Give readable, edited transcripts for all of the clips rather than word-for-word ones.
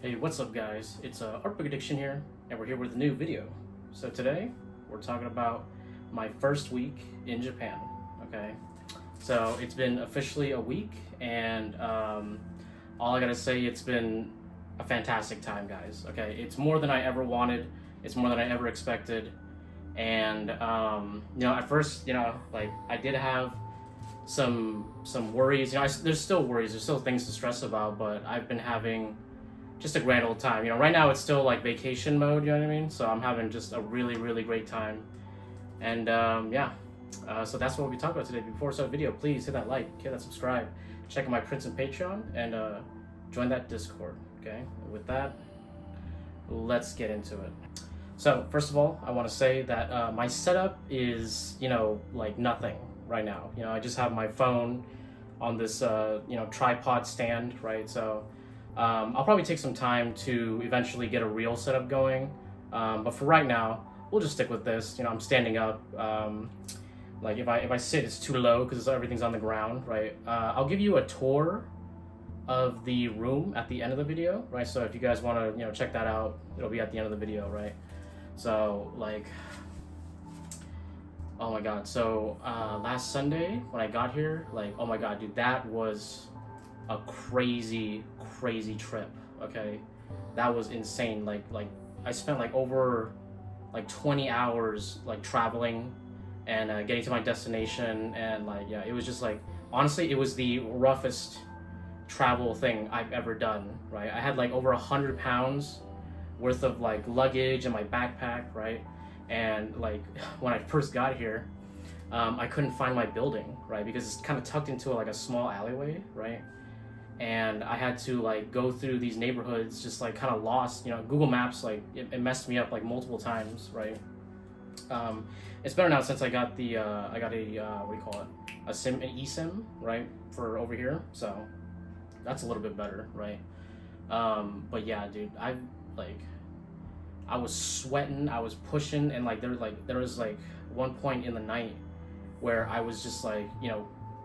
Hey, what's up guys? It's Art Book Addiction here, and we're here with a new video. So today, we're talking about my first week in Japan, okay? So it's been officially a week, and all I gotta say, it's been a fantastic time, guys, okay? It's more than I ever wanted, it's more than I ever expected, and at first, like, I did have some worries, there's still worries, there's still things to stress about, but I've been having just a grand old time. Right now it's still like vacation mode, you know what I mean? So I'm having just a really, really great time. And so that's what we'll be talking about today. Before we start the video, please hit that like, hit that subscribe, check out my Prince and Patreon, and join that Discord, okay? And with that, let's get into it. So first of all, I want to say that my setup is, like nothing right now. I just have my phone on this, tripod stand, right? So I'll probably take some time to eventually get a real setup going, but for right now, we'll just stick with this. I'm standing up. Like if I sit, it's too low because everything's on the ground, right? I'll give you a tour of the room at the end of the video, right? So if you guys want to, check that out, it'll be at the end of the video, right? So like, oh my god. So last Sunday when I got here, like, oh my god, dude, that was a crazy trip. Okay, that was insane. Like I spent like over like 20 hours like traveling and getting to my destination, and like, yeah, it was just like, honestly, it was the roughest travel thing I've ever done, right? I had like over 100 pounds worth of like luggage in my backpack, right? And like when I first got here, I couldn't find my building, right? Because it's kind of tucked into like a small alleyway, right? And I had to like go through these neighborhoods just like kind of lost. Google Maps, like it messed me up like multiple times, right? It's better now since I got a what do you call it, an eSIM, right, for over here, so that's a little bit better, right? But yeah, dude, I was sweating, I was pushing, and like there was like one point in the night where I was just like,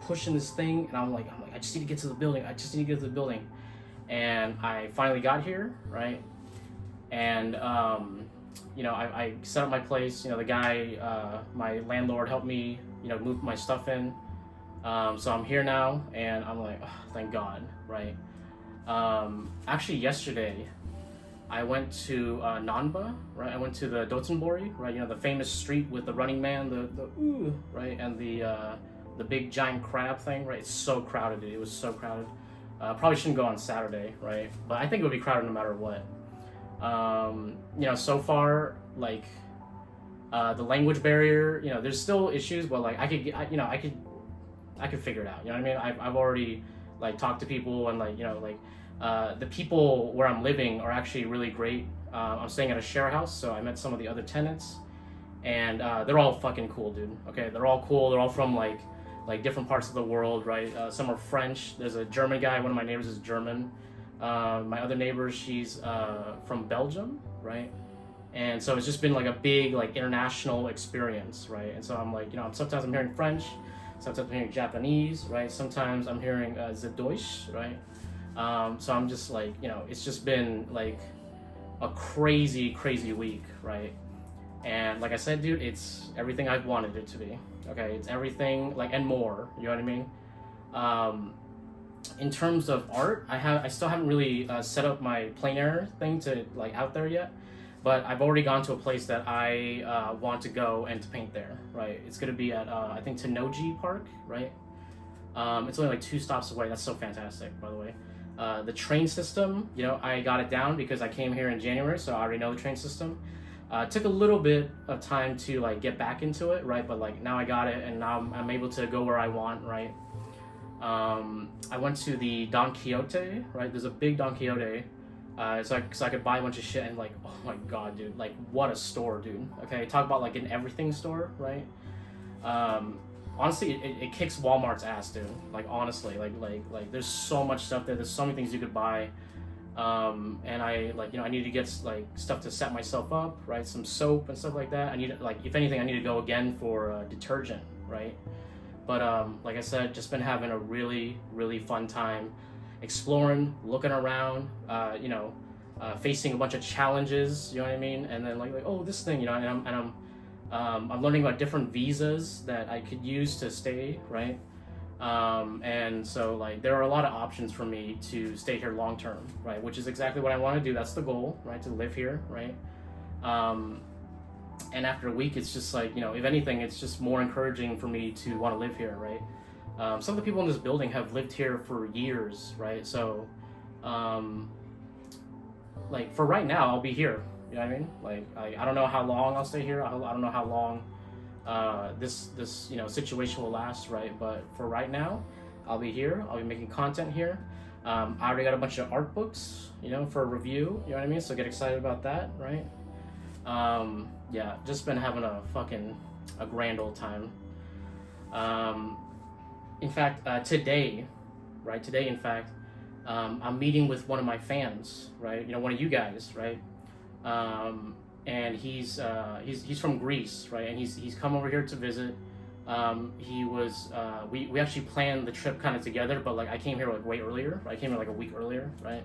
pushing this thing, and I'm like, I just need to get to the building. And I finally got here, right? And I set up my place. The guy, my landlord, helped me, move my stuff in. So I'm here now, and I'm like, oh, thank God, right? Actually, yesterday, I went to Nanba, right? I went to the Dotonbori, right? The famous street with the Running Man, the ooh, right, and the big giant crab thing, right? It's so crowded, dude. It was so crowded. Probably shouldn't go on Saturday, right? But I think it would be crowded no matter what. So far, like, the language barrier, there's still issues, but like I could figure it out. You know what I mean? I've already like talked to people, and like, the people where I'm living are actually really great. I'm staying at a share house, so I met some of the other tenants, and they're all fucking cool, dude. Okay, they're all cool. They're all from like different parts of the world, right? Some are French. There's a German guy. One of my neighbors is German. My other neighbor, she's from Belgium, right? And so it's just been like a big like international experience, right? And so I'm like, sometimes I'm hearing French, sometimes I'm hearing Japanese, right? Sometimes I'm hearing the Deutsch, right? So I'm just like, it's just been like a crazy week, right? And like I said, dude, it's everything I've wanted it to be. Okay, it's everything, like, and more. You know what I mean? In terms of art, I still haven't really set up my plein air thing to like out there yet, but I've already gone to a place that I want to go and to paint there. Right? It's gonna be at I think Tennoji Park, right? It's only like 2 stops away. That's so fantastic, by the way. The train system, I got it down because I came here in January, so I already know the train system. It took a little bit of time to like get back into it, right? But like now I got it, and now I'm able to go where I want, right? I went to the Don Quixote, right? There's a big Don Quixote, so I could buy a bunch of shit, and like, oh my god, dude, like what a store, dude. Okay, talk about like an everything store, right? Honestly, it kicks Walmart's ass, dude. Like honestly, like there's so much stuff there. There's so many things you could buy. And I like, I need to get like stuff to set myself up, right? Some soap and stuff like that. I need, like, if anything, I need to go again for detergent, right? But like I said, just been having a really fun time exploring, looking around, facing a bunch of challenges, you know what I mean? And then like oh, this thing, you know, I'm learning about different visas that I could use to stay, right? And so like there are a lot of options for me to stay here long term, right? Which is exactly what I want to do. That's the goal, right? To live here, right? And after a week, it's just like, you know, if anything, it's just more encouraging for me to want to live here, right? Some of the people in this building have lived here for years, right? So, like for right now, I'll be here. You know what I mean? Like I don't know how long I'll stay here. I don't know how long this you know situation will last, right? But for right now, I'll be here. I'll be making content here. I already got a bunch of art books, you know, for review. You know what I mean? So get excited about that, right? Yeah, just been having a grand old time. In fact, today, right? Today, in fact, I'm meeting with one of my fans, right? You know, one of you guys, right? And he's from Greece, right? And he's come over here to visit. He was we actually planned the trip kind of together, but like I came here like way earlier. I came here like a week earlier, right?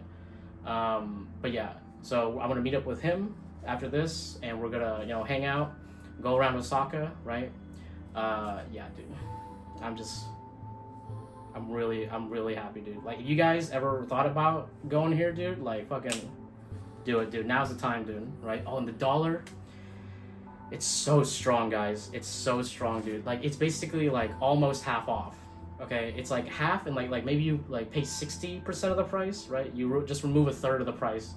But yeah, so I'm gonna meet up with him after this, and we're gonna, you know, hang out, go around Osaka, right? Yeah, dude, I'm really happy, dude. Like, if you guys ever thought about going here, dude, like fucking do it, dude. Now's the time, dude, right? Oh, and the dollar, it's so strong, guys. It's so strong, dude. Like, it's basically like almost half off. Okay, it's like half, and like maybe you like pay 60% of the price, right? You just remove a third of the price,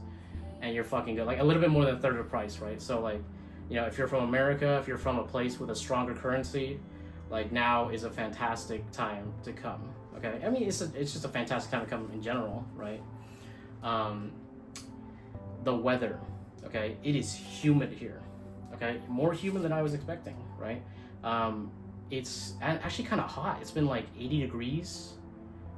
and you're fucking good. Like a little bit more than a third of the price, right? So like, you know, if you're from America, if you're from a place with a stronger currency, like now is a fantastic time to come. Okay, I mean it's just a fantastic time to come in general, right? The weather, okay, it is humid here. Okay, more humid than I was expecting, right? It's actually kind of hot. It's been like 80 degrees,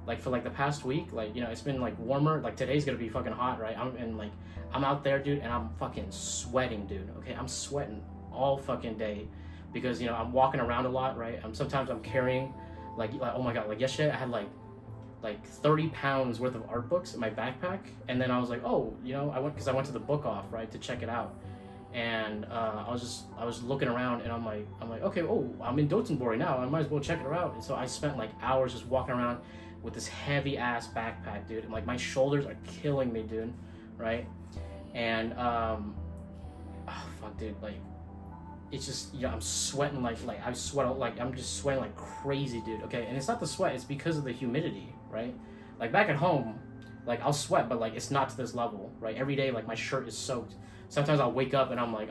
like for like the past week. Like, you know, it's been like warmer. Like today's gonna be fucking hot, right? I'm out there, dude, and I'm fucking sweating, dude. Okay, I'm sweating all fucking day because, you know, I'm walking around a lot, right? Sometimes I'm carrying like oh my god, like yesterday I had like 30 pounds worth of art books in my backpack, and then I was like, oh, you know, I went to the book off, right, to check it out. And I was looking around, and I'm like, okay, oh, I'm in Dotonbori now. I might as well check it out. And so I spent like hours just walking around with this heavy ass backpack, dude. And like my shoulders are killing me, dude, right? And oh fuck, dude, like it's just, you know, I'm sweating like I'm just sweating like crazy, dude. Okay, and it's not the sweat; it's because of the humidity, right? Like back at home, like I'll sweat, but like it's not to this level, right? Every day, like my shirt is soaked. Sometimes I'll wake up and I'm like,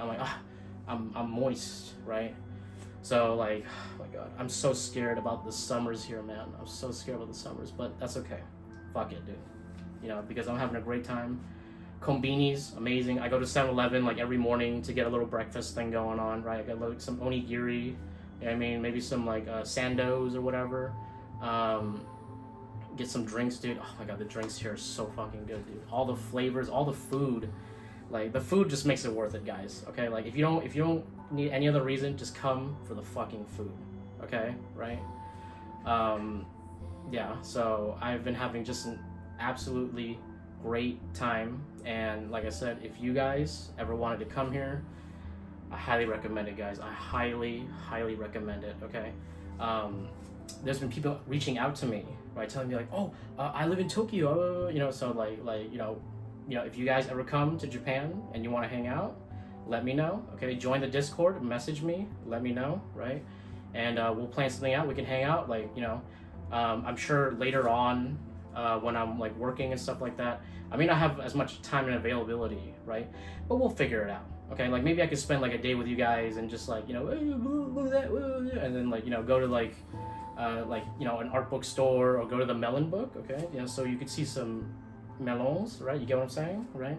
I'm moist, right? So like, oh my god, I'm so scared about the summers here, man. I'm so scared about the summers, but that's okay. Fuck it, dude. You know, because I'm having a great time. Konbini's amazing. I go to 7-Eleven like every morning to get a little breakfast thing going on, right? I got like some onigiri, you know what I mean? Maybe some like sandos or whatever. Get some drinks, dude. Oh my god, the drinks here are so fucking good, dude. All the flavors, all the food. Like, the food just makes it worth it, guys. Okay, like if you don't need any other reason, just come for the fucking food. Okay, right? Yeah. So I've been having just an absolutely great time, and like I said, if you guys ever wanted to come here, I highly recommend it, guys. I highly recommend it. Okay. There's been people reaching out to me, right, telling me like, oh, I live in Tokyo, you know, so like you know, if you guys ever come to Japan and you want to hang out, let me know. Okay, join the Discord, message me, let me know, right? And we'll plan something out. We can hang out, like, you know, I'm sure later on when I'm like working and stuff like that, I may not have as much time and availability, right? But we'll figure it out. Okay, like maybe I could spend like a day with you guys and just like, you know, and then like, you know, go to like you know, an art book store or go to the Melon Book. Okay, you know, so you could see some melons, right? You get what I'm saying, right?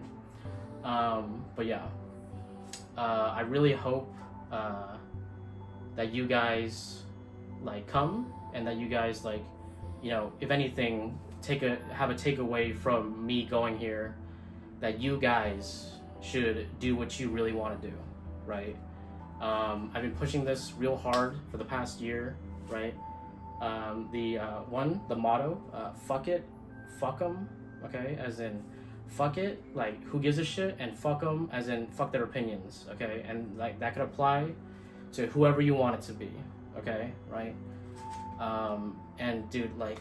But yeah, I really hope that you guys like come, and that you guys like, you know, if anything, have a takeaway from me going here, that you guys should do what you really want to do, right? I've been pushing this real hard for the past year, right? The motto, fuck it, fuck 'em. Okay, as in, fuck it, like who gives a shit, and fuck them as in fuck their opinions, okay? And like that could apply to whoever you want it to be, okay? Right? And dude, like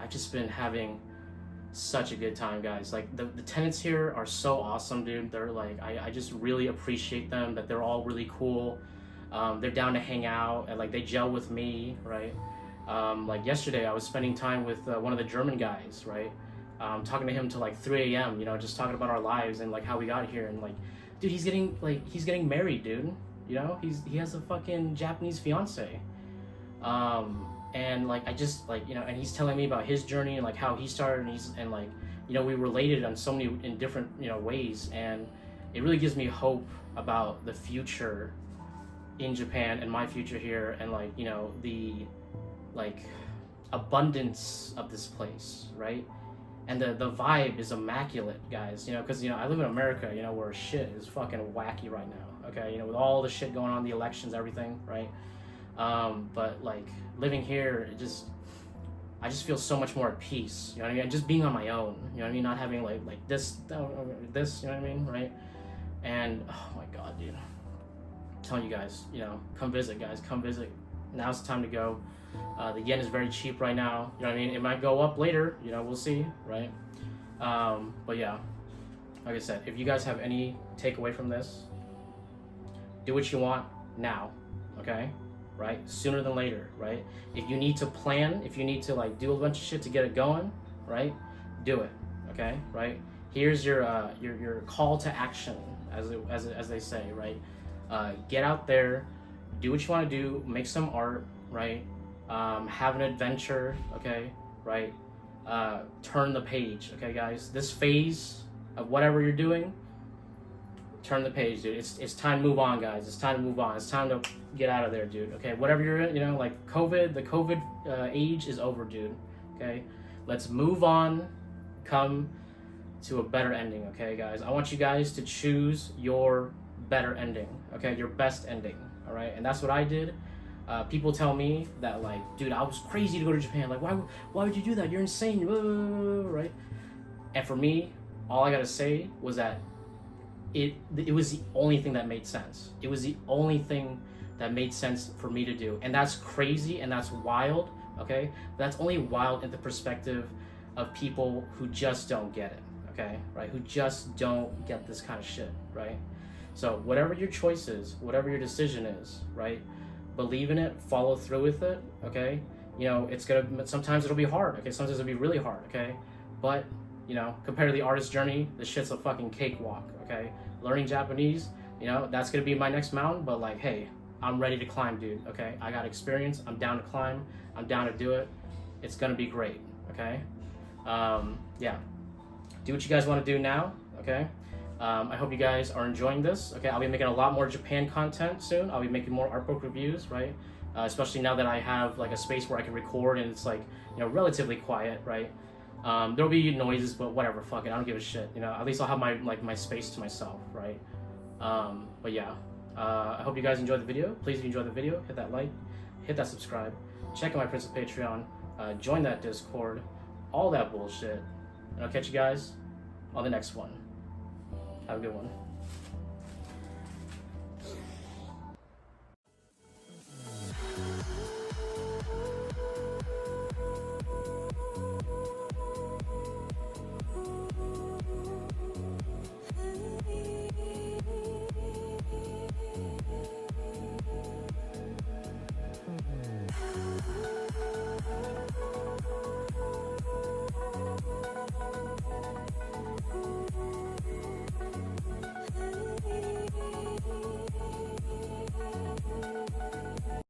I've just been having such a good time, guys. Like the tenants here are so awesome, dude. They're like, I just really appreciate them, that they're all really cool. They're down to hang out, and like they gel with me, right? Like yesterday I was spending time with one of the German guys, right? Talking to him till like 3 a.m, you know, just talking about our lives and like how we got here. And like, dude, he's getting married, dude. You know, he has a fucking Japanese fiance. And like I just like, you know, and he's telling me about his journey and like how he started, and like, you know, we related on so many in different, you know, ways. And it really gives me hope about the future in Japan and my future here, and like, you know, the like abundance of this place, right? And the vibe is immaculate, guys, you know, because, you know, I live in America, you know, where shit is fucking wacky right now, okay, you know, with all the shit going on, the elections, everything, right? But like living here, I just feel so much more at peace, you know what I mean? And just being on my own, you know what I mean? Not having like this, you know what I mean, right? And oh my god, dude, I'm telling you guys, you know, come visit, guys, come visit. Now's the time to go. The yen is very cheap right now, you know what I mean? It might go up later, you know, we'll see, right? But yeah, like I said, if you guys have any takeaway from this, do what you want now, okay? Right? Sooner than later, right? If you need to plan, if you need to like do a bunch of shit to get it going, right? Do it, okay? Right? Here's your call to action, as they say, right? Get out there, do what you want to do, make some art, right? Have an adventure, okay? Right? Turn the page, okay, guys? This phase of whatever you're doing, turn the page, dude. It's time to move on, guys. It's time to move on. It's time to get out of there, dude. Okay, whatever you're in, you know, like COVID, the COVID age is over, dude. Okay, let's move on. Come to a better ending, okay, guys. I want you guys to choose your better ending, okay, your best ending. All right, and that's what I did. People tell me that, like, dude, I was crazy to go to Japan. Like, why would you do that? You're insane, right? And for me, all I gotta say was that it was the only thing that made sense. It was the only thing that made sense for me to do. And that's crazy and that's wild, okay? But that's only wild in the perspective of people who just don't get it, okay? Right? Who just don't get this kind of shit, right? So whatever your choice is, whatever your decision is, right? Believe in it, follow through with it, okay? You know, sometimes it'll be hard, okay? Sometimes it'll be really hard, okay? But, you know, compared to the artist's journey, this shit's a fucking cakewalk, okay? Learning Japanese, you know, that's gonna be my next mountain, but like, hey, I'm ready to climb, dude, okay? I got experience, I'm down to climb, I'm down to do it. It's gonna be great, okay? Yeah, do what you guys wanna do now, okay? I hope you guys are enjoying this, okay? I'll be making a lot more Japan content soon. I'll be making more art book reviews, right? Especially now that I have like a space where I can record and it's like, you know, relatively quiet, right? There'll be noises, but whatever, fuck it, I don't give a shit, you know, at least I'll have my space to myself, right? But yeah, I hope you guys enjoyed the video. Please, if you enjoyed the video, hit that like, hit that subscribe, check out my Principal Patreon, join that Discord, all that bullshit, and I'll catch you guys on the next one. Have a good one.